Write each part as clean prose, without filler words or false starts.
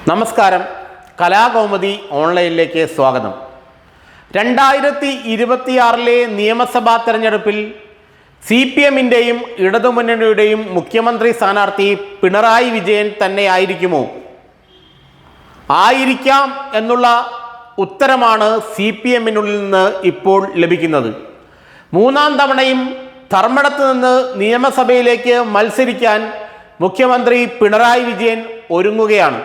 നമസ്കാരം. കലാകൗമുദി ഓൺലൈനിലേക്ക് സ്വാഗതം. 2026 നിയമസഭാ തെരഞ്ഞെടുപ്പിൽ CPMൻ്റെയും ഇടതുമുന്നണിയുടെയും മുഖ്യമന്ത്രി സ്ഥാനാർത്ഥി പിണറായി വിജയൻ തന്നെയായിരിക്കുമോ? ആയിരിക്കാം എന്നുള്ള ഉത്തരമാണ് CPMനുള്ളിൽ നിന്ന് ഇപ്പോൾ ലഭിക്കുന്നത്. മൂന്നാം തവണയും ധർമ്മടത്ത് നിന്ന് നിയമസഭയിലേക്ക് മത്സരിക്കാൻ മുഖ്യമന്ത്രി പിണറായി വിജയൻ ഒരുങ്ങുകയാണ്.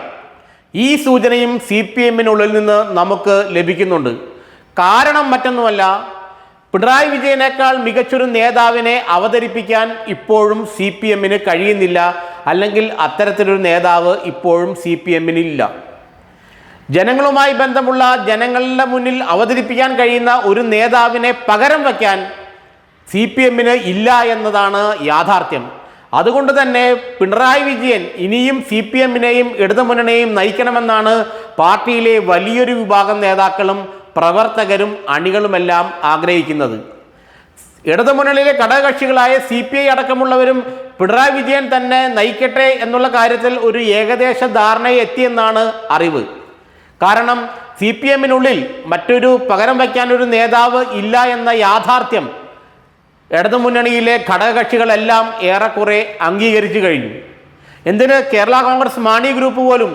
ഈ സൂചനയും CPMനുള്ളിൽ നിന്ന് നമുക്ക് ലഭിക്കുന്നുണ്ട്. കാരണം മറ്റൊന്നുമല്ല, പിണറായി വിജയനേക്കാൾ മികച്ചൊരു നേതാവിനെ അവതരിപ്പിക്കാൻ ഇപ്പോഴും CPMന് കഴിയുന്നില്ല, അല്ലെങ്കിൽ അത്തരത്തിലൊരു നേതാവ് ഇപ്പോഴും CPMനില്ല. ജനങ്ങളുമായി ബന്ധമുള്ള, ജനങ്ങളുടെ മുന്നിൽ അവതരിപ്പിക്കാൻ കഴിയുന്ന ഒരു നേതാവിനെ പകരം വയ്ക്കാൻ CPMന് ഇല്ല എന്നതാണ് യാഥാർത്ഥ്യം. അതുകൊണ്ട് തന്നെ പിണറായി വിജയൻ ഇനിയും CPMനെയും ഇടതുമുന്നണിയെയും നയിക്കണമെന്നാണ് പാർട്ടിയിലെ വലിയൊരു വിഭാഗം നേതാക്കളും പ്രവർത്തകരും അണികളുമെല്ലാം ആഗ്രഹിക്കുന്നത്. ഇടതുമുന്നണിയിലെ ഘടകകക്ഷികളായ CPI അടക്കമുള്ളവരും പിണറായി വിജയൻ തന്നെ നയിക്കട്ടെ എന്നുള്ള കാര്യത്തിൽ ഒരു ഏകദേശ ധാരണയെത്തിയെന്നാണ് അറിവ്. കാരണം CPMനുള്ളിൽ മറ്റൊരു പകരം വയ്ക്കാനൊരു നേതാവ് ഇല്ല എന്ന യാഥാർത്ഥ്യം ഇടതുമുന്നണിയിലെ ഘടകകക്ഷികളെല്ലാം ഏറെക്കുറെ അംഗീകരിച്ചു കഴിഞ്ഞു. എന്തിന്, കേരള കോൺഗ്രസ് മാണി ഗ്രൂപ്പ് പോലും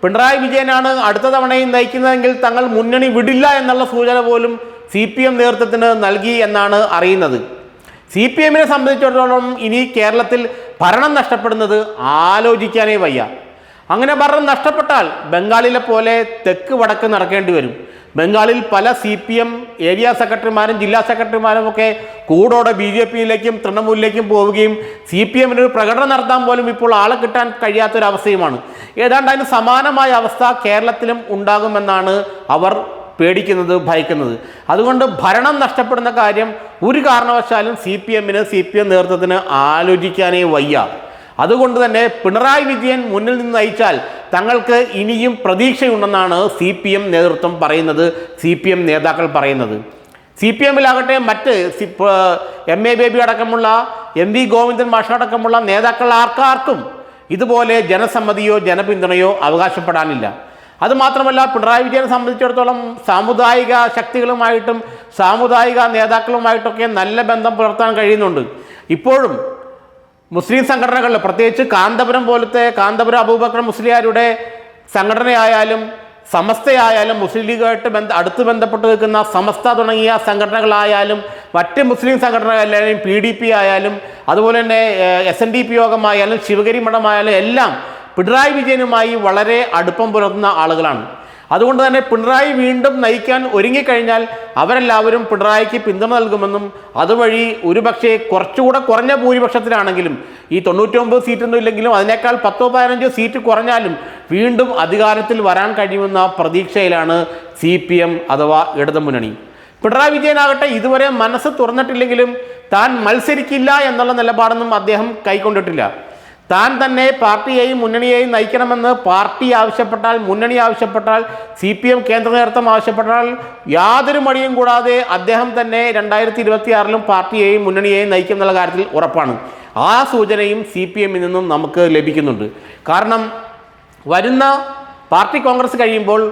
പിണറായി വിജയനാണ് അടുത്ത തവണയും നയിക്കുന്നതെങ്കിൽ തങ്ങൾ മുന്നണി വിടില്ല എന്നുള്ള സൂചന പോലും CPM നേതൃത്വത്തിന് നൽകി എന്നാണ് അറിയുന്നത്. CPMനെ സംബന്ധിച്ചിടത്തോളം ഇനി കേരളത്തിൽ ഭരണം നഷ്ടപ്പെടുന്നത് ആലോചിക്കാനേ വയ്യ. അങ്ങനെ ഭരണം നഷ്ടപ്പെട്ടാൽ ബംഗാളിലെ പോലെ തെക്ക് വടക്ക് നടക്കേണ്ടി വരും. ബംഗാളിൽ പല CPM ഏരിയ സെക്രട്ടറിമാരും ജില്ലാ സെക്രട്ടറിമാരും ഒക്കെ കൂടോടെ BJPയിലേക്കും തൃണമൂലിലേക്കും പോവുകയും CPMനൊരു പ്രകടനം നടത്താൻ പോലും ഇപ്പോൾ ആളെ കിട്ടാൻ കഴിയാത്തൊരവസ്ഥയുമാണ്. ഏതാണ്ട് അതിന് സമാനമായ അവസ്ഥ കേരളത്തിലും ഉണ്ടാകുമെന്നാണ് അവർ പേടിക്കുന്നത്, ഭയക്കുന്നത്. അതുകൊണ്ട് ഭരണം നഷ്ടപ്പെടുന്ന കാര്യം ഒരു കാരണവശാലും CPM നേതൃത്വത്തിന് ആലോചിക്കാനേ വയ്യ. അതുകൊണ്ട് തന്നെ പിണറായി വിജയൻ മുന്നിൽ നിന്ന് നയിച്ചാൽ തങ്ങൾക്ക് ഇനിയും പ്രതീക്ഷയുണ്ടെന്നാണ് CPM നേതൃത്വം പറയുന്നത്, CPM നേതാക്കൾ പറയുന്നത്. CPMലാകട്ടെ മറ്റ് MA ബേബി അടക്കമുള്ള MV ഗോവിന്ദൻ മാഷടക്കമുള്ള നേതാക്കൾ ആർക്കാർക്കും ഇതുപോലെ ജനസമ്മതിയോ ജനപിന്തുണയോ അവകാശപ്പെടാനില്ല. അതുമാത്രമല്ല, പിണറായി വിജയനെ സംബന്ധിച്ചിടത്തോളം സാമുദായിക ശക്തികളുമായിട്ടും സാമുദായിക നേതാക്കളുമായിട്ടൊക്കെ നല്ല ബന്ധം പുലർത്താൻ കഴിയുന്നുണ്ട്. ഇപ്പോഴും മുസ്ലിം സംഘടനകളിൽ, പ്രത്യേകിച്ച് കാന്തപുരം അബൂബക്കർ മുസ്ലിയാരുടെ സംഘടനയായാലും സമസ്തയായാലും മുസ്ലിം ലീഗുമായിട്ട് അടുത്ത് ബന്ധപ്പെട്ട് നിൽക്കുന്ന സമസ്ത തുടങ്ങിയ സംഘടനകളായാലും മറ്റ് മുസ്ലിം സംഘടനകളായാലും PDP ആയാലും അതുപോലെ തന്നെ SNDP യോഗമായാലും ശിവഗിരി മഠമായാലും എല്ലാം പിണറായി വിജയനുമായി വളരെ അടുപ്പം പുലർത്തുന്ന ആളുകളാണ്. അതുകൊണ്ട് തന്നെ പിണറായി വീണ്ടും നയിക്കാൻ ഒരുങ്ങിക്കഴിഞ്ഞാൽ അവരെല്ലാവരും പിണറായിക്ക് പിന്തുണ നൽകുമെന്നും അതുവഴി ഒരുപക്ഷെ കുറച്ചുകൂടെ കുറഞ്ഞ ഭൂരിപക്ഷത്തിലാണെങ്കിലും ഈ 99 സീറ്റൊന്നും ഇല്ലെങ്കിലും അതിനേക്കാൾ 10-15 സീറ്റ് കുറഞ്ഞാലും വീണ്ടും അധികാരത്തിൽ വരാൻ കഴിയുമെന്ന പ്രതീക്ഷയിലാണ് CPM അഥവാ ഇടതുമുന്നണി. പിണറായി വിജയനാകട്ടെ ഇതുവരെ മനസ്സ് തുറന്നിട്ടില്ലെങ്കിലും താൻ മത്സരിക്കില്ല എന്നുള്ള നിലപാടൊന്നും അദ്ദേഹം കൈക്കൊണ്ടിട്ടില്ല. താൻ തന്നെ പാർട്ടിയെയും മുന്നണിയെയും നയിക്കണമെന്ന് പാർട്ടി ആവശ്യപ്പെട്ടാൽ, മുന്നണി ആവശ്യപ്പെട്ടാൽ, CPM കേന്ദ്ര നേതൃത്വം ആവശ്യപ്പെട്ടാൽ യാതൊരു മടിയും കൂടാതെ അദ്ദേഹം തന്നെ 2026 പാർട്ടിയെയും മുന്നണിയെയും നയിക്കും എന്നുള്ള കാര്യത്തിൽ ഉറപ്പാണ്. ആ സൂചനയും CPMൽ നിന്നും നമുക്ക് ലഭിക്കുന്നുണ്ട്. കാരണം വരുന്ന പാർട്ടി കോൺഗ്രസ് കഴിയുമ്പോൾ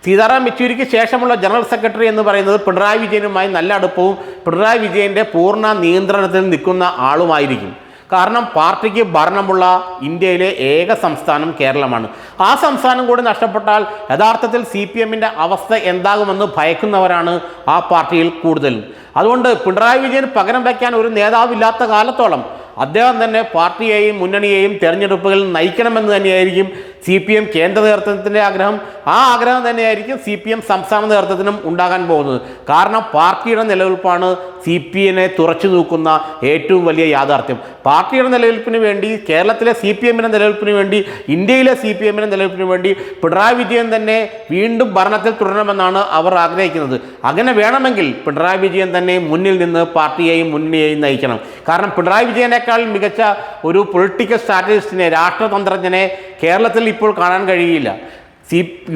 സീതാറാം യെച്ചൂരിക്ക് ശേഷമുള്ള ജനറൽ സെക്രട്ടറി എന്ന് പറയുന്നത് പിണറായി വിജയനുമായി നല്ല അടുപ്പവും പിണറായി വിജയൻ്റെ പൂർണ്ണ നിയന്ത്രണത്തിൽ നിൽക്കുന്ന ആളുമായിരിക്കും. കാരണം പാർട്ടിക്ക് ഭരണമുള്ള ഇന്ത്യയിലെ ഏക സംസ്ഥാനം കേരളമാണ്. ആ സംസ്ഥാനം കൂടി നഷ്ടപ്പെട്ടാൽ യഥാർത്ഥത്തിൽ CPMൻ്റെ അവസ്ഥ എന്താകുമെന്ന് ഭയക്കുന്നവരാണ് ആ പാർട്ടിയിൽ കൂടുതലും. അതുകൊണ്ട് പിണറായി വിജയന് പകരം വയ്ക്കാൻ ഒരു നേതാവില്ലാത്ത കാലത്തോളം അദ്ദേഹം തന്നെ പാർട്ടിയെയും മുന്നണിയെയും തെരഞ്ഞെടുപ്പുകളിൽ നയിക്കണമെന്ന് തന്നെയായിരിക്കും CPM കേന്ദ്ര നേതൃത്വത്തിൻ്റെ ആഗ്രഹം. ആ ആഗ്രഹം തന്നെയായിരിക്കും CPM സംസ്ഥാന നേതൃത്വത്തിനും ഉണ്ടാകാൻ പോകുന്നത്. കാരണം പാർട്ടിയുടെ നിലനിൽപ്പാണ് CPMനെ തുറച്ചു നോക്കുന്ന ഏറ്റവും വലിയ യാഥാർത്ഥ്യം. പാർട്ടിയുടെ നിലനിൽപ്പിന് വേണ്ടി, കേരളത്തിലെ CPMൻ്റെ നിലനിൽപ്പിന് വേണ്ടി, ഇന്ത്യയിലെ CPMൻ്റെ നിലനിൽപ്പിന് വേണ്ടി പിണറായി വിജയൻ തന്നെ വീണ്ടും ഭരണത്തിൽ തുടരണമെന്നാണ് അവർ ആഗ്രഹിക്കുന്നത്. അങ്ങനെ വേണമെങ്കിൽ പിണറായി വിജയൻ തന്നെ മുന്നിൽ നിന്ന് പാർട്ടിയെയും മുന്നണിയെയും നയിക്കണം. കാരണം പിണറായി വിജയനേക്കാൾ മികച്ച ഒരു പൊളിറ്റിക്കൽ സ്ട്രാറ്റജിസ്റ്റിനെ, രാഷ്ട്രതന്ത്രജ്ഞനെ കേരളത്തിൽ ഇപ്പോൾ കാണാൻ കഴിയില്ല.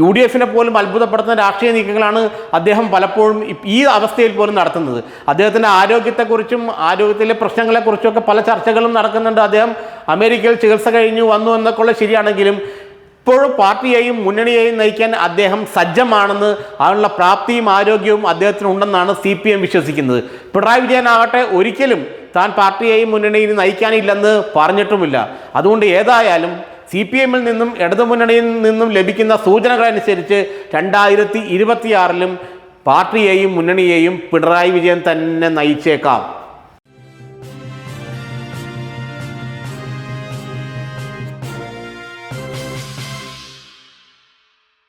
UDFനെ പോലും അത്ഭുതപ്പെടുത്തുന്ന രാഷ്ട്രീയ നീക്കങ്ങളാണ് അദ്ദേഹം പലപ്പോഴും ഈ അവസ്ഥയിൽ പോലും നടത്തുന്നത്. അദ്ദേഹത്തിൻ്റെ ആരോഗ്യത്തെക്കുറിച്ചും ആരോഗ്യത്തിലെ പ്രശ്നങ്ങളെക്കുറിച്ചുമൊക്കെ പല ചർച്ചകളും നടക്കുന്നുണ്ട്. അദ്ദേഹം അമേരിക്കയിൽ ചികിത്സ കഴിഞ്ഞു വന്നു എന്നൊക്കെ ശരിയാണെങ്കിലും ഇപ്പോഴും പാർട്ടിയെയും മുന്നണിയെയും നയിക്കാൻ അദ്ദേഹം സജ്ജമാണെന്ന് അതിനുള്ള പ്രാപ്തിയും ആരോഗ്യവും അദ്ദേഹത്തിനുണ്ടെന്നാണ് CPM വിശ്വസിക്കുന്നത്. പിണറായി വിജയനാവട്ടെ ഒരിക്കലും താൻ പാർട്ടിയെയും മുന്നണിയെയും നയിക്കാനില്ലെന്ന് പറഞ്ഞിട്ടുമില്ല. അതുകൊണ്ട് ഏതായാലും CPM-ൽ നിന്നും ഇടതുമുന്നണിയിൽ നിന്നും ലഭിക്കുന്ന സൂചനകളനുസരിച്ച് 2026-ലും പാർട്ടിയെയും മുന്നണിയെയും പിണറായി വിജയൻ തന്നെ നയിച്ചേക്കാം.